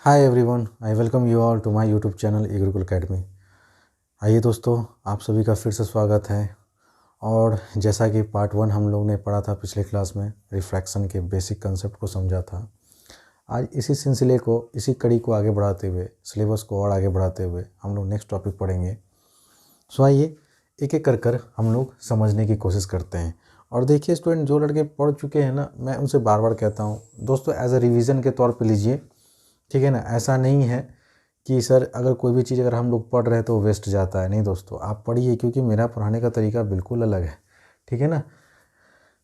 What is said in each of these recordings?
Hi everyone, I welcome you all to my YouTube channel A Gurukul academy. आइए दोस्तों, आप सभी का फिर से स्वागत है। और जैसा कि पार्ट 1 हम लोग ने पढ़ा था पिछले क्लास में, रिफ्रैक्शन के बेसिक कंसेप्ट को समझा था। आज इसी सिलसिले को, इसी कड़ी को आगे बढ़ाते हुए, सिलेबस को और आगे बढ़ाते हुए हम लोग नेक्स्ट टॉपिक पढ़ेंगे। सो आइए एक एक कर हम लोग समझने की कोशिश करते हैं। और देखिए स्टूडेंट, जो लड़के पढ़ चुके हैं ना, मैं उनसे बार बार कहता हूँ दोस्तों, एज अ रिवीजन के तौर पे लीजिए, ठीक है ना। ऐसा नहीं है कि सर अगर कोई भी चीज़ अगर हम लोग पढ़ रहे हैं तो वेस्ट जाता है। नहीं दोस्तों, आप पढ़िए, क्योंकि मेरा पढ़ाने का तरीका बिल्कुल अलग है, ठीक है ना।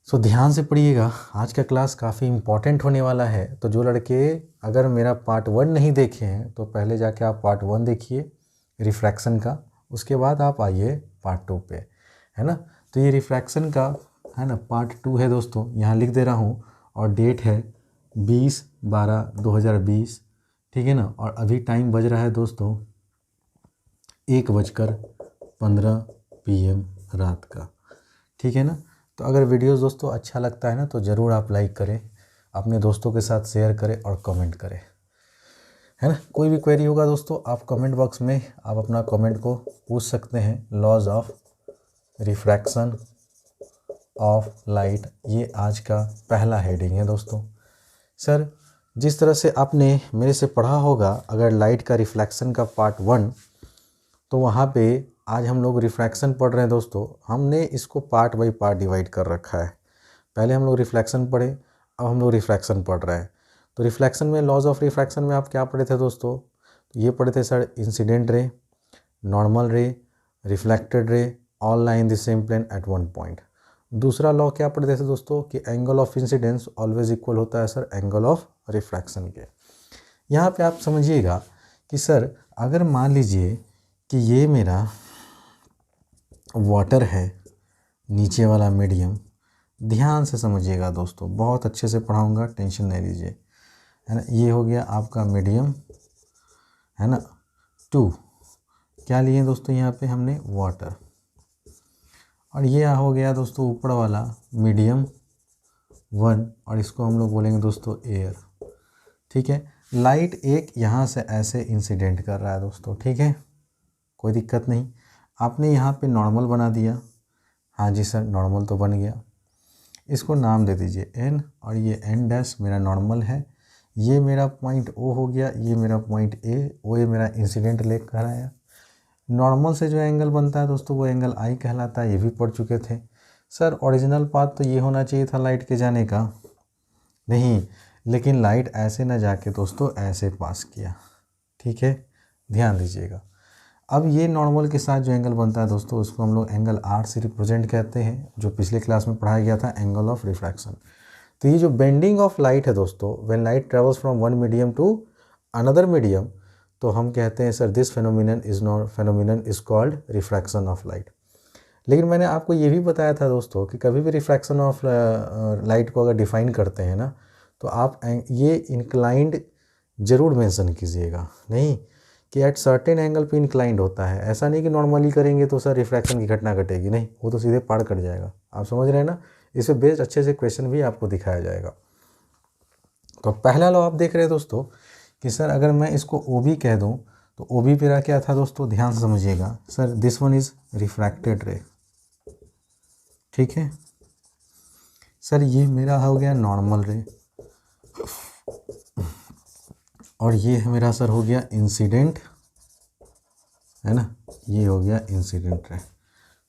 सो ध्यान से पढ़िएगा, आज का क्लास काफ़ी इम्पॉर्टेंट होने वाला है। तो जो लड़के अगर मेरा पार्ट 1 नहीं देखे हैं तो पहले जाके आप पार्ट 1 देखिए रिफ्रैक्शन का, उसके बाद आप आइए पार्ट 2 पे, है ना। तो ये रिफ्रैक्शन का है ना पार्ट 2 है दोस्तों, यहाँ लिख दे रहा हूँ। और डेट है 20/12/2020, ठीक है ना। और अभी टाइम बज रहा है दोस्तों 1:15 PM रात का, ठीक है ना। तो अगर वीडियोस दोस्तों अच्छा लगता है ना तो ज़रूर आप लाइक करें, अपने दोस्तों के साथ शेयर करें और कमेंट करें, है ना। कोई भी क्वेरी होगा दोस्तों, आप कमेंट बॉक्स में आप अपना कमेंट को पूछ सकते हैं। Laws of refraction of light, ये आज का पहला हेडिंग है दोस्तों। सर जिस तरह से आपने मेरे से पढ़ा होगा, अगर लाइट का रिफ्लेक्शन का पार्ट 1, तो वहाँ पे आज हम लोग रिफ्रैक्शन पढ़ रहे हैं दोस्तों। हमने इसको पार्ट बाय पार्ट डिवाइड कर रखा है। पहले हम लोग रिफ्लेक्शन पढ़े, अब हम लोग रिफ्रैक्शन पढ़ रहे हैं। तो रिफ्लेक्शन में, लॉज ऑफ रिफ्रैक्शन में आप क्या पढ़े थे दोस्तों? तो ये पढ़े थे sir, incident ray, normal ray, reflected ray, all lie in the same plane at one point. दूसरा लॉ क्या पढ़ते थे दोस्तों कि angle of incidence always equal होता है सर एंगल ऑफ रिफ्रैक्शन के। यहाँ पे आप समझिएगा कि सर अगर मान लीजिए कि ये मेरा वाटर है, नीचे वाला मीडियम, ध्यान से समझिएगा दोस्तों, बहुत अच्छे से पढ़ाऊँगा, टेंशन नहीं लीजिए, है ना। ये हो गया आपका मीडियम, है ना। 2 क्या लिए दोस्तों, यहाँ पे हमने वाटर। और ये हो गया दोस्तों ऊपर वाला मीडियम 1, और इसको हम लोग बोलेंगे दोस्तों एयर, ठीक है। लाइट एक यहाँ से ऐसे इंसिडेंट कर रहा है दोस्तों, ठीक है, कोई दिक्कत नहीं। आपने यहाँ पे नॉर्मल बना दिया, हाँ जी सर नॉर्मल तो बन गया। इसको नाम दे दीजिए एन, और ये एन डैश मेरा नॉर्मल है। ये मेरा पॉइंट ओ हो गया, ये मेरा पॉइंट ए, वो ये मेरा इंसिडेंट लेग कर आया। नॉर्मल से जो एंगल बनता है दोस्तों वो एंगल आई कहलाता है, ये भी पढ़ चुके थे। सर ओरिजिनल पाथ तो ये होना चाहिए था लाइट के जाने का, नहीं, लेकिन लाइट ऐसे ना जाके दोस्तों ऐसे पास किया, ठीक है, ध्यान दीजिएगा। अब ये नॉर्मल के साथ जो एंगल बनता है दोस्तों, उसको हम लोग एंगल आर से रिप्रेजेंट कहते हैं, जो पिछले क्लास में पढ़ाया गया था, एंगल ऑफ रिफ्रैक्शन। तो ये जो बेंडिंग ऑफ लाइट है दोस्तों, when light travels from one medium to another medium, तो हम कहते हैं sir this phenomenon is called refraction of light. लेकिन मैंने आपको ये भी बताया था दोस्तों कि कभी भी रिफ्रैक्शन ऑफ लाइट को अगर डिफाइन करते हैं ना, तो आप ये इंक्लाइंड ज़रूर मेंशन कीजिएगा, नहीं कि एट सर्टेन एंगल पे इंक्लाइंड होता है। ऐसा नहीं कि नॉर्मली करेंगे तो सर रिफ्रैक्शन की घटना घटेगी, नहीं, वो तो सीधे पार कट जाएगा। आप समझ रहे हैं ना, इस पर बेस्ड अच्छे से क्वेश्चन भी आपको दिखाया जाएगा। तो पहला लॉ आप देख रहे हैं दोस्तों कि सर अगर मैं इसको ओ बी कह दूं, तो ओ बी मेरा क्या था दोस्तों, ध्यान से समझिएगा। Sir this one is refracted रे, ठीक है। सर ये मेरा हो गया नॉर्मल रे, और ये मेरा सर हो गया इंसिडेंट, है ना, ये हो गया इंसिडेंट रे,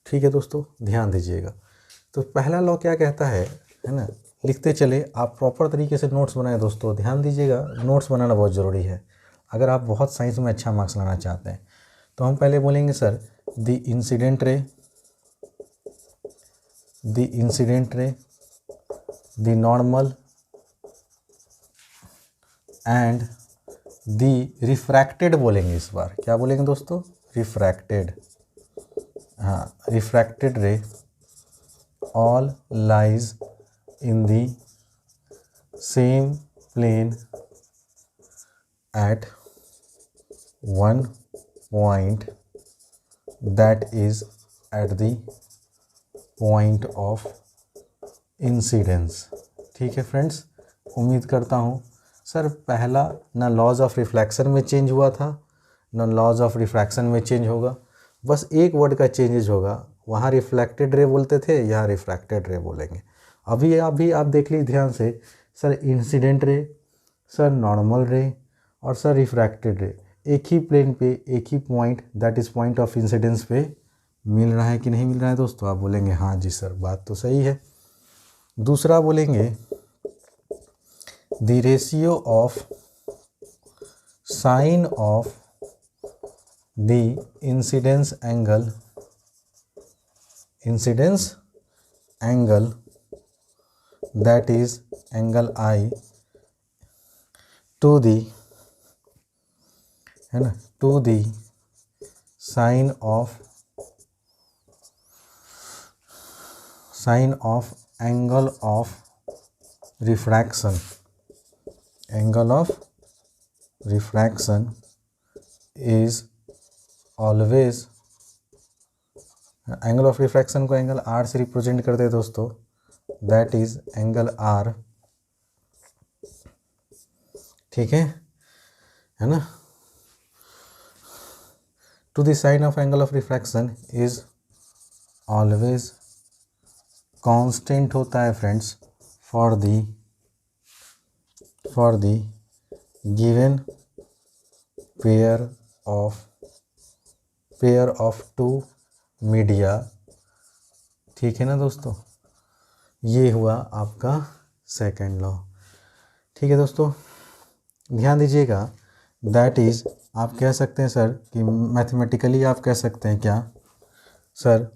ठीक है दोस्तों, ध्यान दीजिएगा। तो पहला लॉ क्या कहता है ना, लिखते चले, आप प्रॉपर तरीके से नोट्स बनाएं दोस्तों, ध्यान दीजिएगा, नोट्स बनाना बहुत ज़रूरी है अगर आप बहुत साइंस में अच्छा मार्क्स लाना चाहते हैं। तो हम पहले बोलेंगे sir the incident ray, the normal and the refracted बोलेंगे। इस बार क्या बोलेंगे दोस्तों, रिफ्रैक्टेड, हाँ, रिफ्रैक्टेड रे all lies in the same plane at one point, that is at the point of incidence, ठीक है फ्रेंड्स। उम्मीद करता हूँ सर पहला ना लॉज ऑफ रिफ्लेक्शन में चेंज हुआ था ना लॉज ऑफ रिफ्रैक्शन में चेंज होगा, बस एक वर्ड का चेंजेज होगा। वहाँ रिफ्लेक्टेड रे बोलते थे, यहाँ रिफ्रैक्टेड रे बोलेंगे। अभी आप देख लीजिए ध्यान से, सर इंसिडेंट रे, सर नॉर्मल रे और सर रिफ्रैक्टेड रे एक ही प्लेन पे एक ही point that is point of incidence पे मिल रहा है कि नहीं मिल रहा है दोस्तों? आप बोलेंगे हाँ जी सर, बात तो सही है। दूसरा बोलेंगे the ratio of sine of the incidence angle that is angle I to the है ना to the sine of angle of refraction is always, angle of refraction को एंगल R से रिप्रेजेंट करते हैं दोस्तों, दैट इज एंगल R, ठीक है ना। To the sine of angle of refraction is always constant होता है friends for the given pair of two media, ठीक है ना दोस्तों। ये हुआ आपका सेकंड लॉ, ठीक है दोस्तों। ध्यान दीजिएगा, दैट इज़ आप कह सकते हैं सर कि मैथमेटिकली आप कह सकते हैं क्या सर,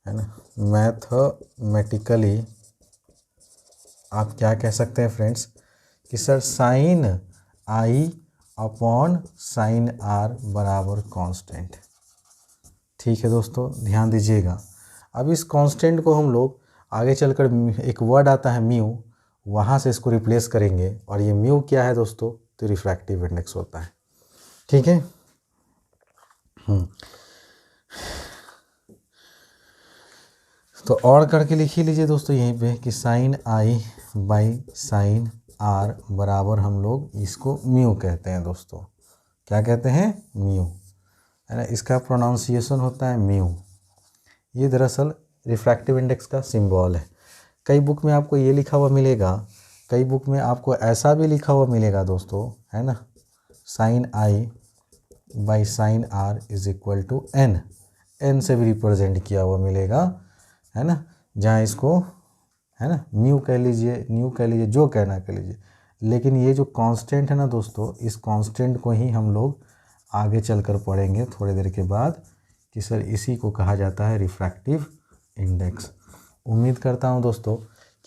है ना, मैथमेटिकली आप क्या कह सकते हैं फ्रेंड्स कि sir sine i upon sine r बराबर कांस्टेंट, ठीक है दोस्तों। ध्यान दीजिएगा, अब इस कांस्टेंट को हम लोग आगे चलकर एक वर्ड आता है म्यू, वहाँ से इसको रिप्लेस करेंगे और ये म्यू क्या है दोस्तों, तो रिफ्रैक्टिव इंडेक्स होता है, ठीक है। तो और करके लिख ही लीजिए दोस्तों यहीं पे कि sine i by sine r बराबर हम लोग इसको म्यू कहते हैं दोस्तों। क्या कहते हैं? म्यू, है ना। इसका प्रोनाउंसिएशन होता है म्यू। ये दरअसल रिफ्रैक्टिव इंडेक्स का सिंबल है। कई बुक में आपको ये लिखा हुआ मिलेगा, कई बुक में आपको ऐसा भी लिखा हुआ मिलेगा दोस्तों, है ना, sine i by sine r is equal to n, n से भी रिप्रेजेंट किया हुआ मिलेगा, है ना। जहाँ इसको, है ना, म्यू कह लीजिए, न्यू कह लीजिए, जो कहना कह लीजिए, लेकिन ये जो कांस्टेंट है ना दोस्तों, इस कांस्टेंट को ही हम लोग आगे चलकर पढ़ेंगे थोड़ी देर के बाद कि सर इसी को कहा जाता है रिफ्रैक्टिव इंडेक्स। उम्मीद करता हूँ दोस्तों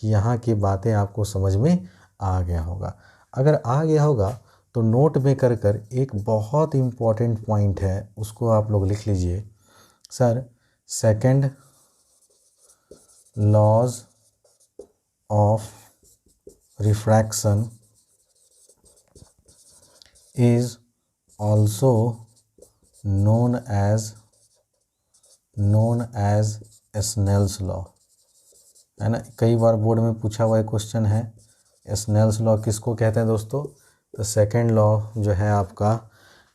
कि यहाँ की बातें आपको समझ में आ गया होगा। अगर आ गया होगा तो नोट में कर कर एक बहुत इम्पॉर्टेंट पॉइंट है, उसको आप लोग लिख लीजिए। Sir second laws of refraction is also known as Snell's law, है ना। कई बार बोर्ड में पूछा हुआ क्वेश्चन है, स्नेल्स लॉ किसको कहते हैं दोस्तों? तो सेकंड लॉ जो है आपका,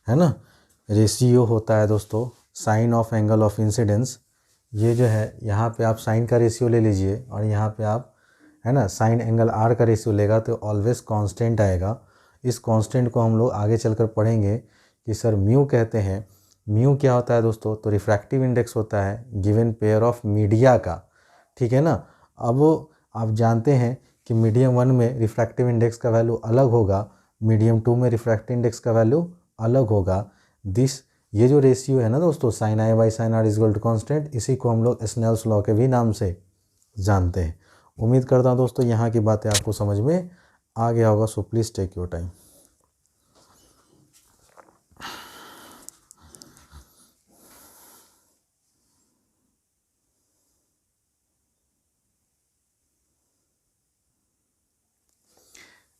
है ना, रेशियो होता है दोस्तों sine of angle of incidence. ये जो है यहाँ पे आप साइन का रेशियो ले लीजिए और यहाँ पे आप, है ना, साइन एंगल आर का रेशियो लेगा तो ऑलवेज कांस्टेंट आएगा। इस कांस्टेंट को हम लोग आगे चलकर पढ़ेंगे कि सर म्यू कहते हैं। म्यू क्या होता है दोस्तों? तो रिफ्रैक्टिव इंडेक्स होता है गिवन पेयर ऑफ मीडिया का, ठीक है ना। अब आप जानते हैं कि मीडियम 1 में रिफ्रैक्टिव इंडेक्स का वैल्यू अलग होगा, मीडियम 2 में रिफ्रैक्टिव इंडेक्स का वैल्यू अलग होगा। ये जो रेशियो है ना दोस्तों, sine i by sine r is equal to constant, इसी को हम लोग स्नेल्स लॉ के भी नाम से जानते हैं। उम्मीद करता हूँ दोस्तों यहाँ की बातें आपको समझ में आ गया होगा। So please take your time.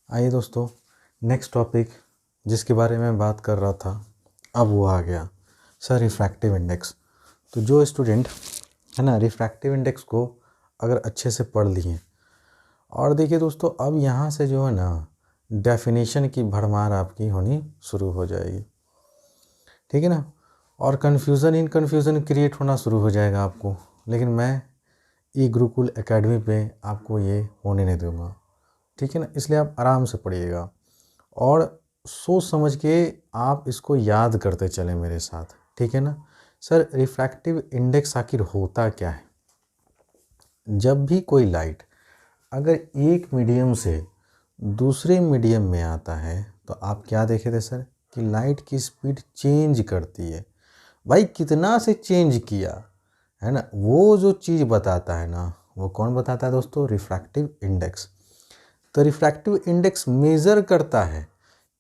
आइए दोस्तों, नेक्स्ट टॉपिक जिसके बारे में बात कर रहा था अब वो आ गया, सर रिफ्रैक्टिव इंडेक्स। तो जो स्टूडेंट, है ना, रिफ्रैक्टिव इंडेक्स को अगर अच्छे से पढ़ लिए, और देखिए दोस्तों अब यहाँ से जो है ना डेफिनेशन की भरमार आपकी होनी शुरू हो जाएगी, ठीक है ना। और कन्फ्यूज़न क्रिएट होना शुरू हो जाएगा आपको, लेकिन मैं ई गुरुकुल एकेडमी पे आपको ये होने नहीं दूंगा, ठीक है ना। इसलिए आप आराम से पढ़िएगा और सोच समझ के आप इसको याद करते चलें मेरे साथ, ठीक है ना। सर रिफ्रैक्टिव इंडेक्स आखिर होता क्या है? जब भी कोई लाइट अगर एक मीडियम से दूसरे मीडियम में आता है तो आप क्या देखे थे सर कि लाइट की स्पीड चेंज करती है। भाई कितना से चेंज किया है ना, वो जो चीज़ बताता है ना, वो कौन बताता है दोस्तों? Refractive index. तो रिफ्रैक्टिव इंडेक्स मेज़र करता है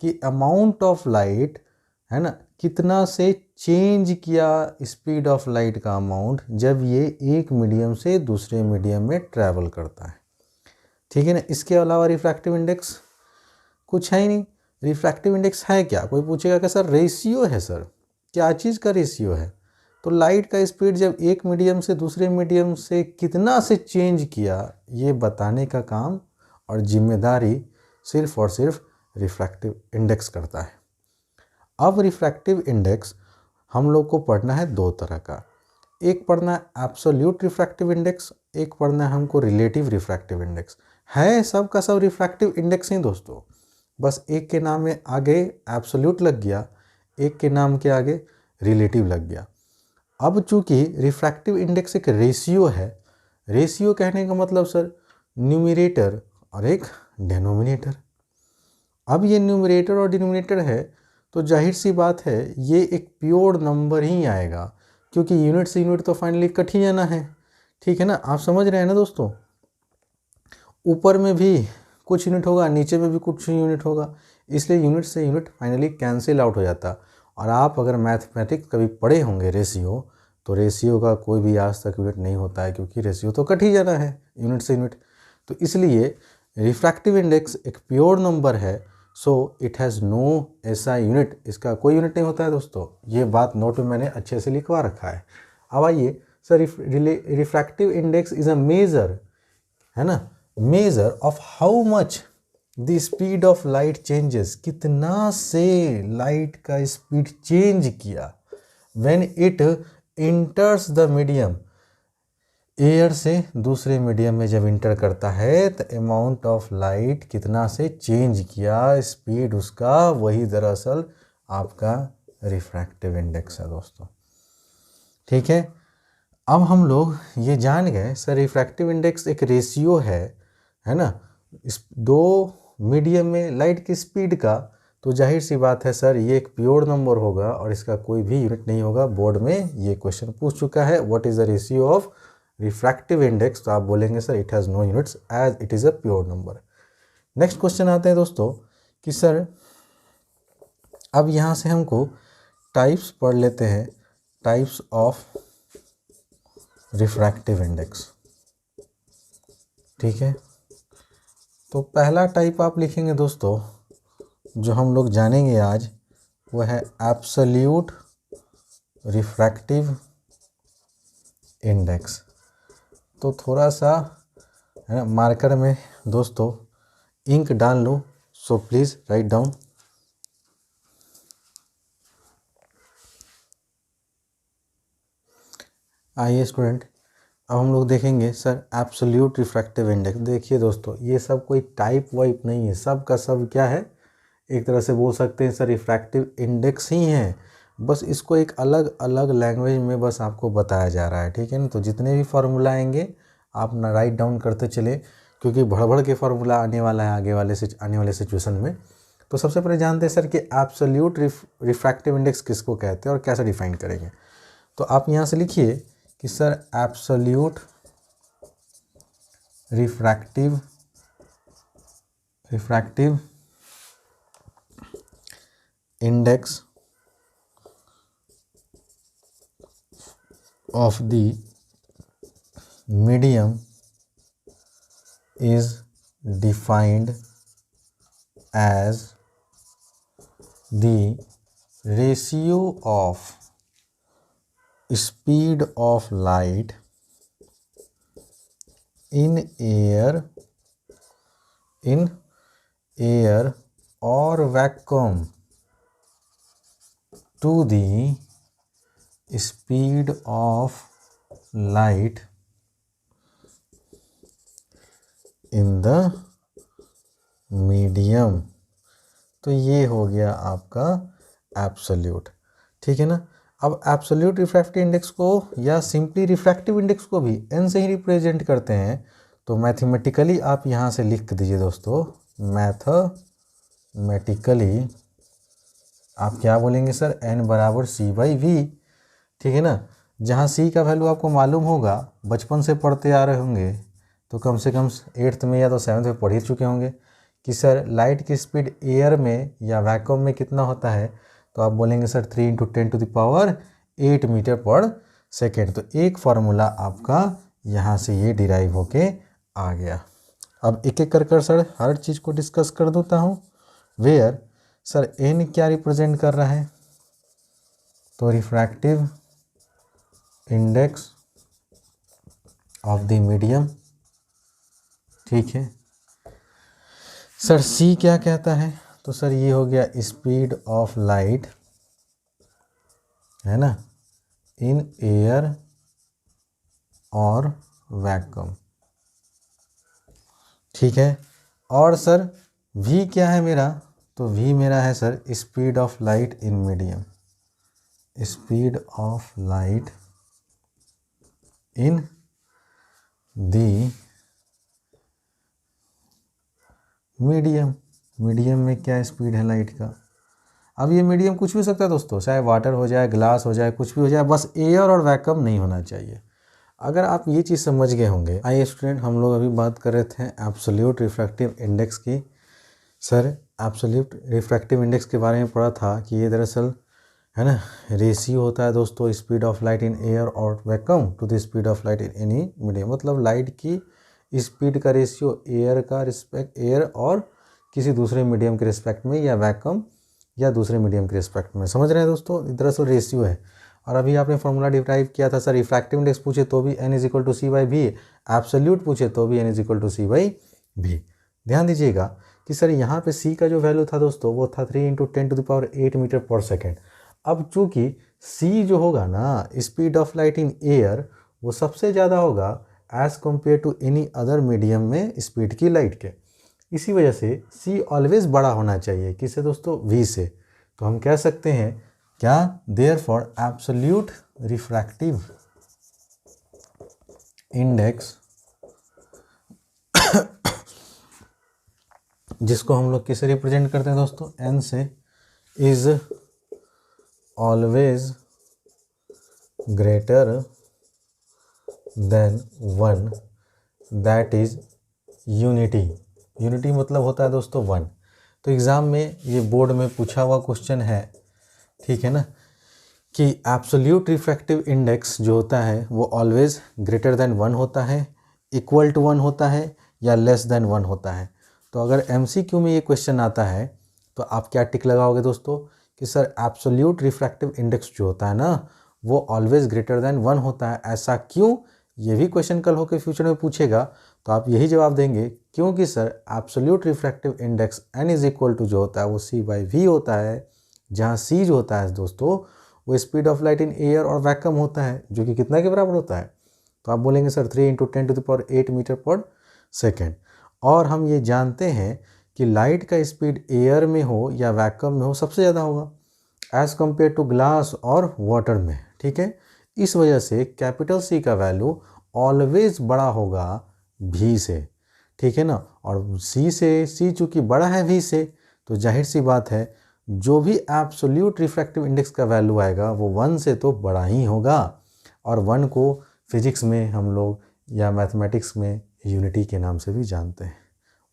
कि अमाउंट ऑफ लाइट है ना कितना से चेंज किया स्पीड ऑफ लाइट का अमाउंट जब ये एक मीडियम से दूसरे मीडियम में ट्रैवल करता है, ठीक है ना। इसके अलावा रिफ्रैक्टिव इंडेक्स कुछ है ही नहीं। रिफ्रैक्टिव इंडेक्स है क्या? कोई पूछेगा कि सर रेशियो है। सर क्या चीज़ का रेशियो है? तो लाइट का स्पीड जब एक मीडियम से दूसरे मीडियम से कितना से चेंज किया ये बताने का काम और जिम्मेदारी सिर्फ और सिर्फ रिफ्रैक्टिव इंडेक्स करता है। अब रिफ्रैक्टिव इंडेक्स हम लोग को पढ़ना है दो तरह का, एक पढ़ना है एब्सोल्यूट रिफ्रैक्टिव इंडेक्स, एक पढ़ना है हमको रिलेटिव रिफ्रैक्टिव इंडेक्स। है सब का सब रिफ्रैक्टिव इंडेक्स ही दोस्तों, बस एक के नाम में आगे एब्सोल्यूट लग गया, एक के नाम के आगे रिलेटिव लग गया। अब चूंकि रिफ्रैक्टिव इंडेक्स एक रेशियो है, रेशियो कहने का मतलब सर न्यूमरेटर और एक डेनोमिनेटर। अब ये न्यूमरेटर और डिनोमिनेटर है तो जाहिर सी बात है ये एक प्योर नंबर ही आएगा, क्योंकि यूनिट से यूनिट तो फाइनली कट ही जाना है, ठीक है ना। आप समझ रहे हैं ना दोस्तों, ऊपर में भी कुछ यूनिट होगा, नीचे में भी कुछ यूनिट होगा, इसलिए यूनिट से यूनिट फाइनली कैंसिल आउट हो जाता। और आप अगर मैथमेटिक्स कभी पढ़े होंगे रेशियो, तो रेशियो का कोई भी आज तक यूनिट नहीं होता है, क्योंकि रेशियो तो कट ही जाना है यूनिट से यूनिट। तो इसलिए रिफ्रैक्टिव इंडेक्स एक प्योर नंबर है, सो इट हैज़ नो ऐसा यूनिट, इसका कोई यूनिट नहीं होता है दोस्तों। ये बात नोट में मैंने अच्छे से लिखवा रखा है। अब आइए sir, refractive index is a measure, है ना, measure of how much the speed of light changes, कितना से लाइट का स्पीड चेंज किया when it enters the medium, air से दूसरे मीडियम में जब इंटर करता है तो अमाउंट ऑफ लाइट कितना से चेंज किया स्पीड उसका, वही दरअसल आपका रिफ्रैक्टिव इंडेक्स है दोस्तों, ठीक है। अब हम लोग ये जान गए सर रिफ्रैक्टिव इंडेक्स एक रेशियो है ना, इस दो मीडियम में लाइट की स्पीड का। तो जाहिर सी बात है सर ये एक प्योर नंबर होगा और इसका कोई भी यूनिट नहीं होगा। बोर्ड में ये क्वेश्चन पूछ चुका है, what is the ratio of refractive index, तो आप बोलेंगे sir it has no units as it is a pure number. Next question आते हैं दोस्तों कि सर अब यहाँ से हमको टाइप्स पढ़ लेते हैं, टाइप्स ऑफ रिफ्रैक्टिव इंडेक्स, ठीक है। तो पहला टाइप आप लिखेंगे दोस्तों जो हम लोग जानेंगे आज, वो है एब्सोल्यूट रिफ्रैक्टिव इंडेक्स। तो थोड़ा सा है ना मार्कर में दोस्तों इंक डाल लो, सो प्लीज़ राइट डाउन। आइए स्टूडेंट, अब हम लोग देखेंगे सर एब्सोल्यूट रिफ्रैक्टिव इंडेक्स। देखिए दोस्तों ये सब कोई टाइप वाइप नहीं है, सब का सब क्या है, एक तरह से बोल सकते हैं सर रिफ्रैक्टिव इंडेक्स ही है, बस इसको एक अलग अलग लैंग्वेज में बस आपको बताया जा रहा है, ठीक है ना। तो जितने भी फार्मूला आएंगे आप ना राइट डाउन करते चले, क्योंकि भड़बड़ के फार्मूला आने वाला है आने वाले सिचुएशन में। तो सबसे पहले जानते हैं सर कि एब्सोल्यूट रिफ्रैक्टिव इंडेक्स किसको कहते हैं और कैसे डिफाइन करेंगे। तो आप यहाँ से लिखिए कि sir absolute refractive index of the medium is defined as the ratio of speed of light in air air और vacuum to the speed of light in the medium. तो ये हो गया आपका एब्सोल्यूट, ठीक है ना। अब एब्सोल्यूट रिफ्रैक्टिव इंडेक्स को या सिंपली रिफ्रैक्टिव इंडेक्स को भी एन से ही रिप्रेजेंट करते हैं। तो मैथमेटिकली आप यहाँ से लिख दीजिए दोस्तों, मैथमेटिकली आप क्या बोलेंगे सर, एन बराबर सी बाई वी, ठीक है ना। जहाँ सी का वैल्यू आपको मालूम होगा, बचपन से पढ़ते आ रहे होंगे, तो कम से कम 8th में या तो 7th में पढ़ ही चुके होंगे कि सर लाइट की स्पीड एयर में या वैक्यूम में कितना होता है। तो आप बोलेंगे सर 3 × 10⁸ मीटर पर सेकेंड। तो एक फार्मूला आपका यहाँ से ये डिराइव होके आ गया। अब एक एक कर सर हर चीज़ को डिस्कस कर देता हूँ। वेयर सर एन क्या रिप्रेजेंट कर रहा है, तो refractive index of the medium, ठीक है। सर सी क्या कहता है, तो सर ये हो गया स्पीड ऑफ लाइट, है ना, इन एयर और वैक्यूम, ठीक है। और सर वी क्या है मेरा, तो वी मेरा है sir speed of light in medium, speed of light in the medium. Medium में क्या स्पीड है लाइट का। अब ये मीडियम कुछ भी हो सकता है दोस्तों, चाहे वाटर हो जाए, ग्लास हो जाए, कुछ भी हो जाए, बस एयर और वैक्यूम नहीं होना चाहिए। अगर आप ये चीज़ समझ गए होंगे। आइए स्टूडेंट, हम लोग अभी बात कर रहे थे एब्सोल्यूट रिफ्रैक्टिव इंडेक्स की। सर एब्सोल्यूट रिफ्रैक्टिव इंडेक्स के बारे में पढ़ा था कि ये दरअसल है ना रेशियो होता है दोस्तों, speed of light in air और vacuum to the speed of light in any medium. मतलब लाइट की स्पीड का रेशियो एयर और किसी दूसरे मीडियम के रिस्पेक्ट में, या वैक्यूम या दूसरे मीडियम के रिस्पेक्ट में। समझ रहे हैं दोस्तों, दरअसल रेशियो है। और अभी आपने फॉर्मूला डिराइव किया था सर, रिफ्रैक्टिव इंडेक्स पूछे तो भी n = c/v, एब्सोल्यूट पूछे तो भी n = c/v। ध्यान दीजिएगा कि सर यहाँ पे c का जो वैल्यू था दोस्तों, वो था 3 × 10⁸ मीटर पर सेकेंड। अब चूंकि c जो होगा ना, speed of light in air, वो सबसे ज़्यादा होगा as compared to any other medium में स्पीड की लाइट के। इसी वजह से c ऑलवेज बड़ा होना चाहिए, किससे दोस्तों, v से। तो हम कह सकते हैं क्या, देयरफॉर एब्सोल्यूट रिफ्रैक्टिव इंडेक्स, जिसको हम लोग किसे रिप्रेजेंट करते हैं दोस्तों, n से, is always greater than 1, that is unity. Unity मतलब होता है दोस्तों 1। तो एग्ज़ाम में ये बोर्ड में पूछा हुआ क्वेश्चन है, ठीक है ना, कि एब्सोल्यूट रिफ्रैक्टिव इंडेक्स जो होता है वो ऑलवेज ग्रेटर देन 1 होता है, इक्वल टू 1 होता है, या लेस देन 1 होता है। तो अगर MCQ में ये क्वेश्चन आता है तो आप क्या टिक लगाओगे दोस्तों, कि सर एब्सोल्यूट रिफ्रैक्टिव इंडेक्स जो होता है ना, वो ऑलवेज ग्रेटर देन 1 होता है। ऐसा क्यों, ये भी क्वेश्चन कल होकर फ्यूचर में पूछेगा, तो आप यही जवाब देंगे क्योंकि sir absolute refractive index n = जो होता है वो c/v होता है, जहाँ c जो होता है दोस्तों वो speed of light in air और वैक्यूम होता है, जो कि कितना के बराबर होता है। तो आप बोलेंगे सर 3 × 10⁸ मीटर पर सेकेंड। और हम ये जानते हैं कि लाइट का स्पीड एयर में हो या वैक्यूम में हो सबसे ज़्यादा होगा एज़ कम्पेयर टू ग्लास और वाटर में, ठीक है। इस वजह से कैपिटल C का वैल्यू ऑलवेज बड़ा होगा V से, ठीक है ना। और C चूँकि बड़ा है V से, तो जाहिर सी बात है जो भी एब्सोल्यूट रिफ्रैक्टिव इंडेक्स का वैल्यू आएगा वो 1 से तो बड़ा ही होगा। और 1 को फिजिक्स में हम लोग या मैथमेटिक्स में यूनिटी के नाम से भी जानते हैं।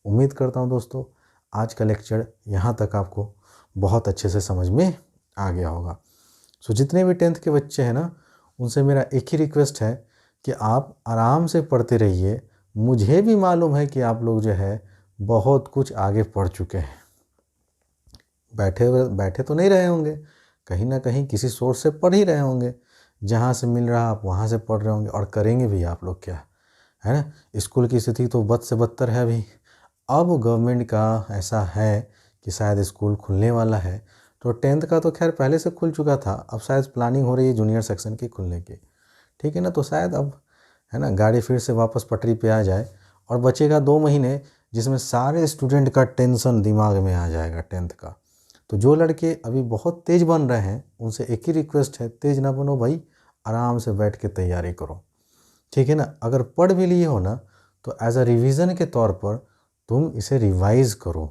उम्मीद करता हूँ दोस्तों आज का लेक्चर यहाँ तक आपको बहुत अच्छे से समझ में आ गया होगा। सो जितने भी 10th के बच्चे हैं ना, उनसे मेरा एक ही रिक्वेस्ट है कि आप आराम से पढ़ते रहिए। मुझे भी मालूम है कि आप लोग जो है बहुत कुछ आगे पढ़ चुके हैं, बैठे तो नहीं रहे होंगे, कहीं ना कहीं किसी सोर्स से पढ़ ही रहे होंगे, जहाँ से मिल रहा आप वहाँ से पढ़ रहे होंगे, और करेंगे भी आप लोग क्या, है ना। स्कूल की स्थिति तो बद से बदतर है अभी। अब गवर्नमेंट का ऐसा है कि शायद स्कूल खुलने वाला है, तो 10th का तो खैर पहले से खुल चुका था, अब शायद प्लानिंग हो रही है जूनियर सेक्शन की खुलने की, ठीक है ना। तो शायद अब है ना गाड़ी फिर से वापस पटरी पे आ जाए और बचेगा 2 महीने जिसमें सारे स्टूडेंट का टेंशन दिमाग में आ जाएगा 10th का। तो जो लड़के अभी बहुत तेज़ बन रहे हैं उनसे एक ही रिक्वेस्ट है, तेज़ ना बनो भाई, आराम से बैठ के तैयारी करो, ठीक है ना। अगर पढ़ भी लिए हो ना तो एज अ रिवीजन के तौर पर तुम इसे रिवाइज़ करो,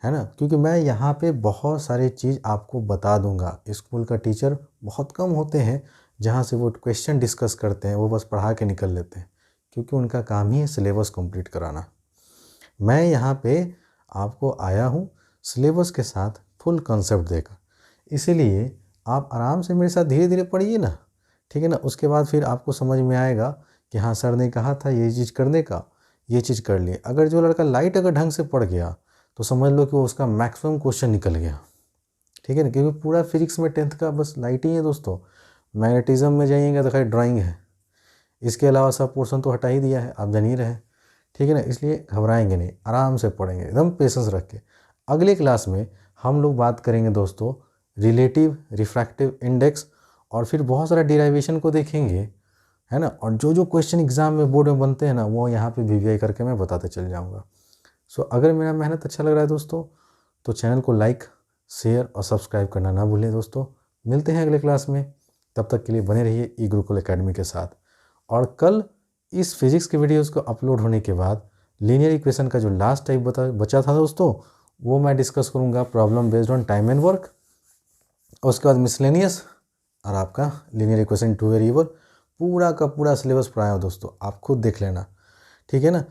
है ना, क्योंकि मैं यहाँ पे बहुत सारी चीज़ आपको बता दूंगा। स्कूल का टीचर बहुत कम होते हैं जहाँ से वो क्वेश्चन डिस्कस करते हैं, वो बस पढ़ा के निकल लेते हैं, क्योंकि उनका काम ही है सिलेबस कंप्लीट कराना। मैं यहाँ पे आपको आया हूँ सिलेबस के साथ फुल कॉन्सेप्ट देकर, इसीलिए आप आराम से मेरे साथ धीरे धीरे पढ़िए ना, ठीक है ना। उसके बाद फिर आपको समझ में आएगा कि हाँ सर ने कहा था ये चीज़ करने का, ये चीज़ कर लिए। अगर जो लड़का लाइट अगर ढंग से पढ़ गया तो समझ लो कि वो उसका मैक्सिमम क्वेश्चन निकल गया, ठीक है ना, क्योंकि पूरा फिजिक्स में 10th का बस लाइट ही है दोस्तों। मैग्नेटिज्म में जाइएगा तो खैर ड्राइंग है, इसके अलावा सब पोर्शन तो हटा ही दिया है, आप जान ही रहे, ठीक है ना। इसलिए घबराएंगे नहीं, आराम से पढ़ेंगे एकदम पेशेंस रख के। अगले क्लास में हम लोग बात करेंगे दोस्तों रिलेटिव रिफ्रैक्टिव इंडेक्स, और फिर बहुत सारा डिराइवेशन को देखेंगे, है ना। और जो जो क्वेश्चन एग्जाम में बोर्ड में बनते हैं ना वो यहाँ पे वीवीआई करके मैं बताते चल जाऊँगा। सो अगर मेरा मेहनत अच्छा लग रहा है दोस्तों तो चैनल को लाइक शेयर और सब्सक्राइब करना ना भूलें दोस्तों। मिलते हैं अगले क्लास में, तब तक के लिए बने रहिए ई गुरुकुल एकेडमी के साथ। और कल इस फिजिक्स के वीडियोस को अपलोड होने के बाद लीनियर इक्वेशन का जो लास्ट टाइप बचा था दोस्तों वो मैं डिस्कस करूँगा, problem based on time and work. उसके बाद मिसलेनियस और आपका लीनियर इक्वेशन 2 वेरिएबल, पूरा का पूरा सिलेबस पढ़ाया हो दोस्तों, आप खुद देख लेना, ठीक है ना।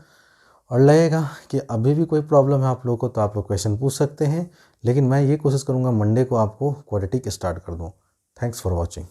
और लगेगा कि अभी भी कोई प्रॉब्लम है आप लोगों को तो आप लोग क्वेश्चन पूछ सकते हैं, लेकिन मैं ये कोशिश करूँगा मंडे को आपको क्वाड्रेटिक स्टार्ट कर दूँ। Thanks for watching.